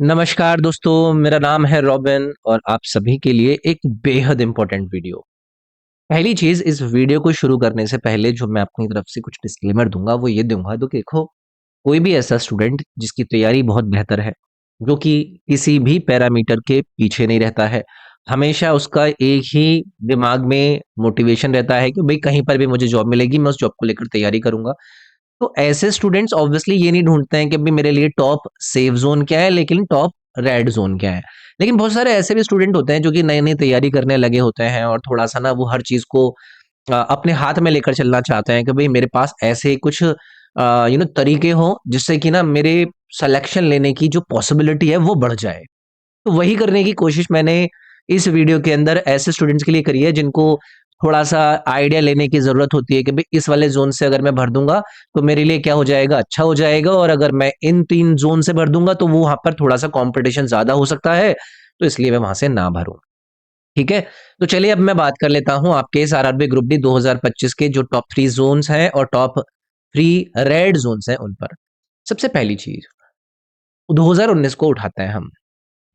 नमस्कार दोस्तों, मेरा नाम है रॉबिन और आप सभी के लिए एक बेहद इम्पोर्टेंट वीडियो। पहली चीज़ इस वीडियो को शुरू करने से पहले जो मैं अपनी तरफ से कुछ डिस्क्लेमर दूँगा वो ये दूँगा तो देखो, कोई भी ऐसा स्टूडेंट जिसकी तैयारी बहुत बेहतर है, जो कि किसी भी पैरामीटर के पीछे नहीं रहता है, हमेशा उसका एक ही दिमाग में मोटिवेशन रहता है कि भई कहीं पर भी मुझे जॉब मिलेगी, मैं उस जॉब को लेकर तैयारी करूँगा। तो ऐसे स्टूडेंट्स ऑब्वियसली ये नहीं ढूंढते हैं कि भाई मेरे लिए टॉप सेफ जोन क्या है लेकिन टॉप रेड जोन क्या है। लेकिन बहुत सारे ऐसे भी स्टूडेंट होते हैं जो कि नई नई तैयारी करने लगे होते हैं और थोड़ा सा ना वो हर चीज को अपने हाथ में लेकर चलना चाहते हैं कि भाई मेरे पास ऐसे कुछ तरीके हों जिससे कि ना मेरे सिलेक्शन लेने की जो पॉसिबिलिटी है वो बढ़ जाए। तो वही करने की कोशिश मैंने इस वीडियो के अंदर ऐसे स्टूडेंट्स के लिए करी है जिनको थोड़ा-सा आइडिया लेने की ज़रूरत होती है कि भई इस वाले ज़ोन से अगर मैं भर दूँगा, तो मेरे लिए क्या हो जाएगा, अच्छा हो जाएगा और अगर मैं इन 3 ज़ोन से भर दूँगा, तो वो वहाँ पर थोड़ा-सा कॉम्पिटिशन ज़्यादा हो सकता है, तो इसलिए मैं वहाँ से ना भरूँ। ठीक है? तो चलिए अब मैं बात कर लेता हूँ आपके इस आरआरबी ग्रुप डी 2025 के जो टॉप 3 ज़ोन्स हैं और टॉप 3 रेड ज़ोन्स हैं उन पर। सबसे पहली चीज़, 2019 को उठाते हैं हम।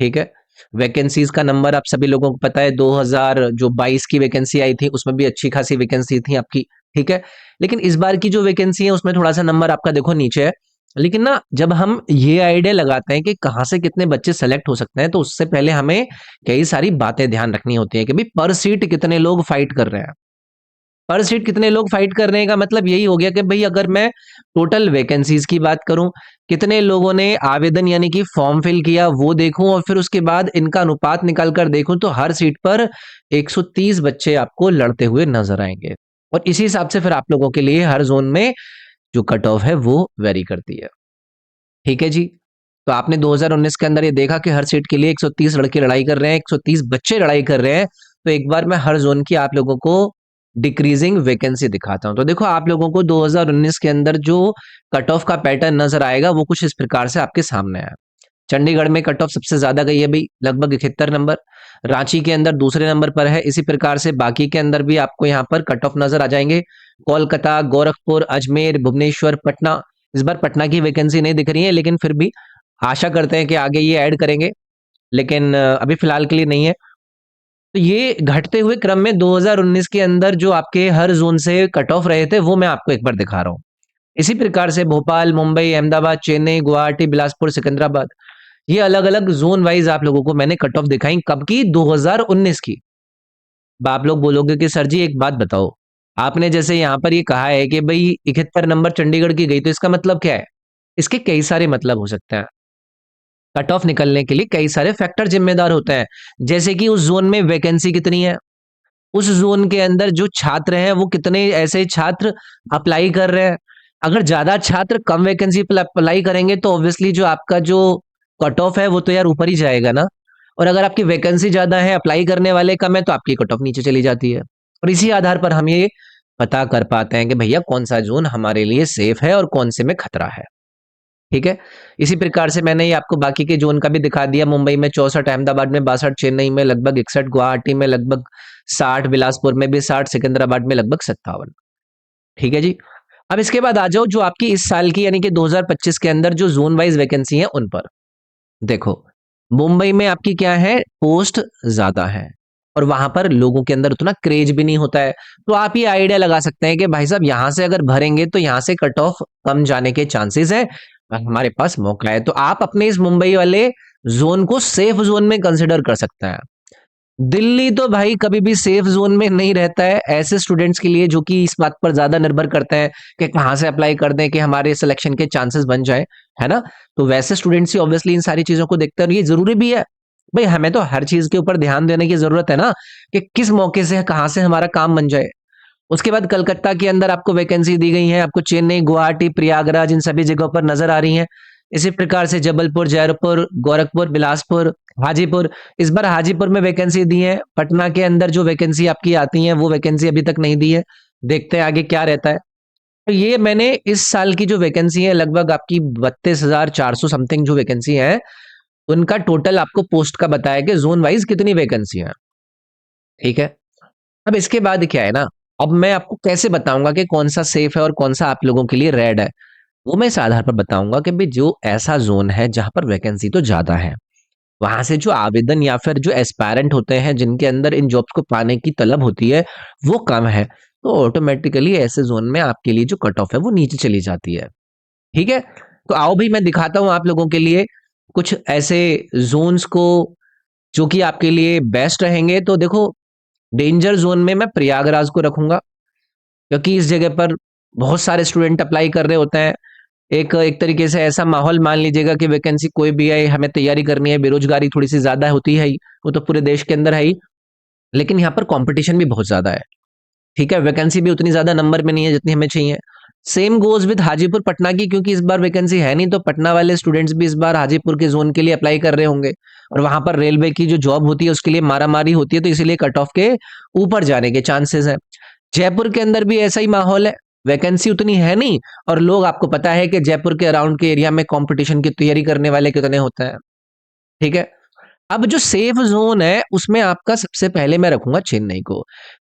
ठीक है? वैकेंसीज़ का नंबर आप सभी लोगों को पता है 2000 जो 22 की वैकेंसी आई थी, उसमें भी अच्छी खासी वैकेंसी थी आपकी, ठीक है? लेकिन इस बार की जो वैकेंसी है उसमें थोड़ा-सा नंबर आपका देखो नीचे है। लेकिन ना जब हम ये आइडिया लगाते हैं कि कहाँ से कितने बच्चे सेलेक्ट हो सकते हैं, तो उससे पहले हमें कई सारी बातें ध्यान रखनी होती हैं कि भई पर सीट कितने लोग फाइट कर रहे हैं। पर सीट कितने लोग फाइट करने का मतलब यही हो गया कि भई अगर मैं टोटल वैकेंसीज़ की बात करूँ, कितने लोगों ने आवेदन यानी कि फॉर्म फिल किया वो देखूँ और फिर उसके बाद इनका अनुपात निकाल कर देखूँ तो हर सीट पर 130 बच्चे आपको लड़ते हुए नज़र आएँगे। और इसी हिसाब से फिर आप लोगों के लिए हर ज़ोन में जो कट ऑफ है वो वेरी करती है। ठीक है जी? तो आपने 2019 के अंदर ये देखा कि हर सीट के लिए 130 लड़के लड़ाई कर रहे हैं, 130 बच्चे लड़ाई कर रहे हैं। तो एक बार मैं हर ज़ोन की आप लोगों को डिक्रीजिंग वैकेंसी दिखाता हूँ। तो देखो आप लोगों को 2019 के अंदर जो कट ऑफ का पैटर्न नज़र आएगा वो कुछ इस प्रकार से आपके सामने आया। चंडीगढ़ में कट ऑफ सबसे ज़्यादा गई है भई लगभग 71 नंबर। रांची के अंदर दूसरे नंबर पर है। इसी प्रकार से बाकी के अंदर भी आपको यहाँ पर कट ऑफ नज़र आ जाएँगे। कोलकाता, गोरखपुर, अजमेर, भुवनेश्वर, पटना। इस बार पटना की वैकेंसी नहीं दिख रही है लेकिन फिर भी आशा करते हैं कि आगे ये ऐड करेंगे। लेकिन अभी फ़िलहाल के लिए नहीं है। तो ये घटते हुए क्रम में 2019 के अंदर जो आपके हर ज़ोन से कट ऑफ रहे थे वो मैं आपको एक बार दिखा रहा हूँ। इसी प्रकार से भोपाल, मुंबई, अहमदाबाद, चेन्नई, गुवाहाटी, बिलासपुर, सिकंदराबाद ये अलग-अलग ज़ोन वाइज़ आप लोगों को मैंने कट ऑफ दिखाई कब की? 2019 की। अब आप लोग बोलोगे कि सर जी एक बात बताओ, आपने जैसे यहाँ पर ये कहा है कि भई 71 नंबर चंडीगढ़ की गई तो इसका मतलब क्या है? इसके कई सारे मतलब हो सकते हैं। कट ऑफ निकलने के लिए कई सारे फैक्टर जिम्मेदार होते हैं। जैसे कि उस ज़ोन में वैकेंसी कितनी है? उस ज़ोन के अंदर जो छात्र हैं वो कितने ऐसे छात्र अप्लाई कर रहे हैं? अगर ज़्यादा छात्र कम वैकेंसी पे अप्लाई करेंगे तो ऑब्वियसली जो आपका जो कट ऑफ है वो तो यार ऊपर ही जाएगा ना। और अगर आपकी वैकेंसी ज़्यादा है, अप्लाई करने वाले कम है तो आपकी कट ऑफ नीचे चली जाती है। और इसी आधार पर हम ये पता कर पाते हैं कि भैया कौन-सा ज़ोन हमारे लिए सेफ है और कौन से में खतरा है। ठीक है? इसी प्रकार से मैंने ये आपको बाकी के ज़ोन का भी दिखा दिया, मुंबई में 64, अहमदाबाद में 62, चेन्नई में लगभग 61, गुवाहाटी में लगभग 60, बिलासपुर में भी 60, सिकंदराबाद में लगभग 57। ठीक है जी? अब इसके बाद आ जाओ जो आपकी इस साल की यानी कि 2025 के अंदर जो ज़ोन वाइज़ वैकेंसी है उन पर। देखो, मुंबई में आपकी क्या है, पोस्ट ज़्यादा है और वहाँ पर लोगों के अंदर उतना क्रेज़ भी नहीं होता है। तो आप ये आइडिया लगा सकते हैं कि भाई साहब यहाँ से अगर भरेंगे तो यहाँ से कट ऑफ कम जाने के चांसेज़ हैं और हमारे पास मौका है। तो आप अपने इस मुंबई वाले ज़ोन को सेफ ज़ोन में कंसिडर कर सकते हैं। दिल्ली तो भाई कभी भी सेफ ज़ोन में नहीं रहता है, ऐसे स्टूडेंट्स के लिए जो कि इस बात पर ज़्यादा निर्भर करते हैं कि कहाँ से अप्लाई कर दें कि हमारे सिलेक्शन के चांसेस बन जाएँ, है ना? तो वैसे स्टूडेंट्स ही ऑब्वियसली इन सारी चीज़ों को देखते हैं और ये ज़रूरी भी है। भई हमें तो हर चीज़ के ऊपर ध्यान देने की ज़रूरत है ना, कि किस मौके से कहाँ से हमारा काम बन जाए। उसके बाद कलकत्ता के अंदर आपको वैकेंसी दी गई है, आपको चेन्नई, गुवाहाटी, प्रयागराज इन सभी जगहों पर नज़र आ रही हैं। इसी प्रकार से जबलपुर, जयपुर, गोरखपुर, बिलासपुर, हाजीपुर, इस बार हाजीपुर में वैकेंसी दी है। पटना के अंदर जो वैकेंसी आपकी आती है, वो वैकेंसी अभी तक नहीं दी है। देखते हैं आगे क्या रहता है। तो ये मैंने इस साल की जो वैकेंसी है लगभग आपकी 32,400 समथिंग जो वैकेंसी है, उनका टोटल आपको पोस्ट का बताया कि ज़ोन वाइज़ कितनी वैकेंसी है। ठीक है? अब इसके बाद क्या है ना, अब मैं आपको कैसे बताऊँगा कि कौन-सा सेफ है और कौन-सा आप लोगों के लिए रेड है। वो मैं इस आधार पर बताऊँगा कि भई जो ऐसा ज़ोन है जहाँ पर वैकेंसी तो ज़्यादा है, वहाँ से जो आवेदन या फिर जो एस्पायरेंट होते हैं जिनके अंदर इन जॉब्स को पाने की तलब होती है, वो कम है। तो ऑटोमैटिकली ऐसे ज़ोन में आपके लिए जो कट ऑफ है वो नीचे चली जाती है। ठीक है? तो आओ भई मैं दिखाता हूँ आप लोगों के लिए कुछ ऐसे ज़ोन्स को जो कि आपके लिए बेस्ट रहेंगे। तो देखो डेंजर ज़ोन में मैं प्रयागराज को रखूँगा, क्योंकि इस जगह पर बहुत सारे स्टूडेंट अप्लाई कर रहे होते हैं। एक एक तरीके से ऐसा माहौल मान लीजिएगा कि वैकेंसी कोई भी आए, हमें तैयारी करनी है, बेरोज़गारी थोड़ी-सी ज़्यादा होती है ही, वो तो पूरे देश के अंदर है ही, लेकिन यहाँ पर कॉम्पिटिशन भी बहुत ज़्यादा है। ठीक है? वैकेंसी भी उतनी ज़्यादा नंबर में नहीं है जितनी हमें चाहिए। Same goes with Hajipur, Patna की, क्योंकि इस बार वैकेंसी है नहीं, तो पटना वाले स्टूडेंट्स भी इस बार हाजीपुर के ज़ोन के लिए अप्लाई कर रहे होंगे और वहाँ पर रेलवे की जो जॉब होती है उसके लिए मारा-मारी होती है, तो इसीलिए कट ऑफ के ऊपर जाने के चांसेस हैं। जयपुर के अंदर भी ऐसा ही माहौल है, वैकेंसी उतनी है नहीं और लोग, आपको पता है कि जयपुर के अराउंड के एरिया में कॉम्पिटिशन की तैयारी करने वाले कितने होते हैं, ठीक है? अब जो सेफ ज़ोन है, उसमें आपका सबसे पहले मैं रखूँगा चेन्नई को।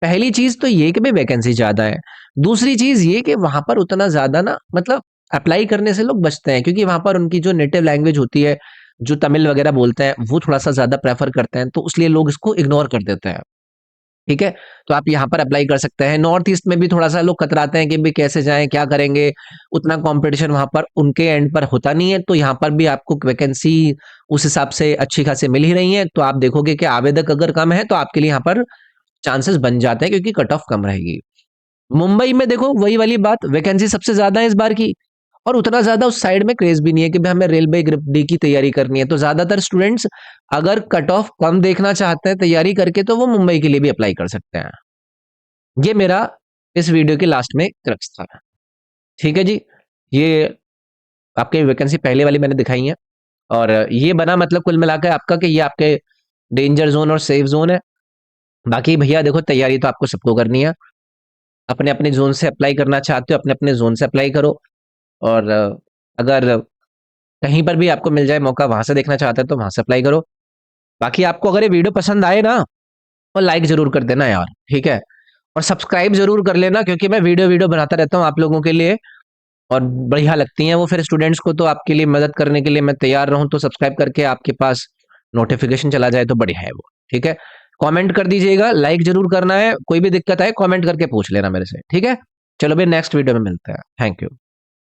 पहली चीज़ तो ये कि भई वैकेंसी ज़्यादा है। दूसरी चीज़ ये कि वहाँ पर उतना ज़्यादा ना, मतलब अप्लाई करने से लोग बचते हैं, क्योंकि वहाँ पर उनकी जो नेटिव लैंग्वेज होती है, जो तमिल वगैरह बोलते हैं, वो थोड़ा-सा ज़्यादा प्रेफ़र करते हैं, तो इसलिए लोग इसको इग्नोर कर देते हैं। ठीक है? तो आप यहाँ पर अप्लाई कर सकते हैं। नॉर्थ ईस्ट में भी थोड़ा-सा लोग कतराते हैं कि भई कैसे जाएँ, क्या करेंगे? उतना कॉम्पिटिशन वहाँ पर उनके एंड पर होता नहीं है, तो यहाँ पर भी आपको वैकेंसी उस हिसाब से अच्छी खासी मिल ही रही है। तो आप देखोगे कि आवेदक अगर कम है, तो आपके लिए यहाँ पर चांसेस बन जाते हैं, क्योंकि कट ऑफ कम रहेगी। मुंबई में देखो वही वाली बात, वैकेंसी सबसे ज़्यादा है इस बार की और उतना ज़्यादा उस साइड में क्रेज़ भी नहीं है कि भई हमें रेलवे ग्रुप डी की तैयारी करनी है। तो ज़्यादातर स्टूडेंट्स अगर कट ऑफ कम देखना चाहते हैं तैयारी करके, तो वो मुंबई के लिए भी अप्लाई कर सकते हैं। ये मेरा इस वीडियो के लास्ट में क्रक्स था। ठीक है जी? ये आपके वैकेंसी पहले वाली मैंने दिखाई है और ये बना मतलब कुल मिला के आपका कि ये आपके डेंजर ज़ोन और सेफ ज़ोन है। बाकी भैया देखो, तैयारी तो आपको सबको करनी है। अपने-अपने ज़ोन से अप्लाई करना चाहते हो, अपने-अपने ज़ोन से अप्लाई करो और अगर कहीं पर भी आपको मिल जाए मौका, वहाँ से देखना चाहते हैं तो वहाँ से अप्लाई करो। बाकी आपको अगर ये वीडियो पसंद आए ना, तो लाइक ज़रूर कर देना यार, ठीक है? और सब्सक्राइब ज़रूर कर लेना, क्योंकि मैं वीडियो बनाता रहता हूँ आप लोगों के लिए और बढ़िया लगती हैं वो फिर स्टूडेंट्स को, तो आपके लिए मदद करने के लिए मैं तैयार रहूँ, तो सब्सक्राइब करके आपके पास नोटिफ़िकेशन चला जाए तो बढ़िया है वो, ठीक है? कमेंट कर दीजिएगा, लाइक ज़रूर करना है, कोई भी दिक्कत आए कमेंट करके पूछ लेना मेरे से, ठीक है? चलो भई नेक्स्ट वीडियो में मिलते हैं। Thank you.